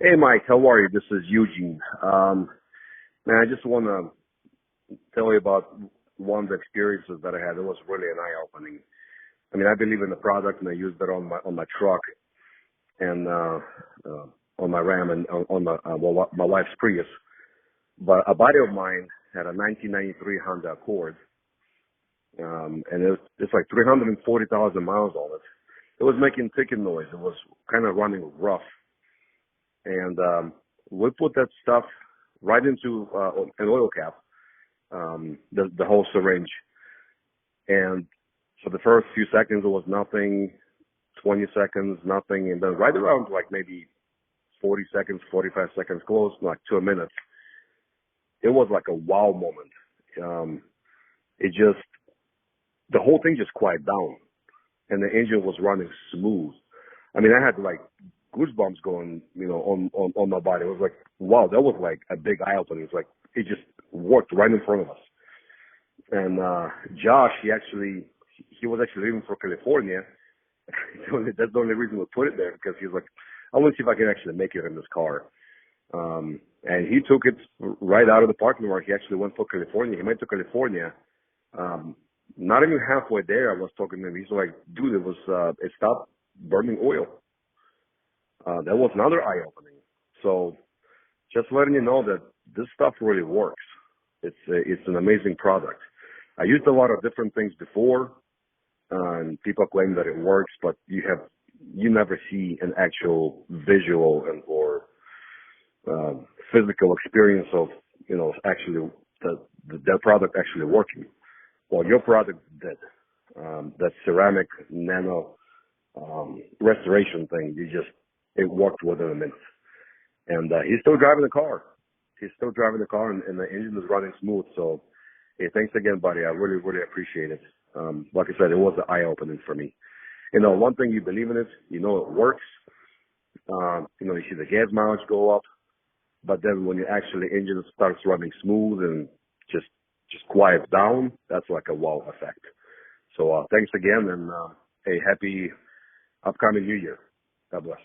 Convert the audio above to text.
Hey, Mike, how are you? This is Eugene. Man, I just want to tell you about one of the experiences that I had. It was really an eye-opening. I mean, I believe in the product, and I used it on my truck and on my Ram and on my wife's Prius. But a buddy of mine had a 1993 Honda Accord, and it's like 340,000 miles on it. It was making ticking noise. It was kind of running rough. And we put that stuff right into an oil cap, the whole syringe. And for the first few seconds, it was nothing. 20 seconds, nothing. And then right around like maybe 40 seconds, 45 seconds, close, like 2 minutes, it was like a wow moment. The whole thing just quieted down, and the engine was running smooth. I mean, I had like goosebumps going, on my body. It was like, wow, that was like a big eye opening. It's like it just worked right in front of us. And Josh, he was actually leaving for California. That's the only reason we put it there, because he was like, I want to see if I can actually make it in this car. And he took it right out of the parking lot. He actually went for California. He went to California. Not even halfway there, I was talking to him. He's like, dude, it stopped burning oil. That was another eye opening. So just letting you know that this stuff really works. It's an amazing product. I used a lot of different things before, and people claim that it works, but you never see an actual visual or physical experience of actually that product actually working. Well, your product did. That ceramic nano restoration thing, it worked within a minute. And he's still driving the car. And the engine is running smooth. So, hey, thanks again, buddy. I really, really appreciate it. Like I said, it was an eye-opening for me. One thing, you believe in it, it works. You see the gas mileage go up, but then when engine starts running smooth and just quiets down, that's like a wow effect. So thanks again, and hey, happy upcoming New Year. God bless.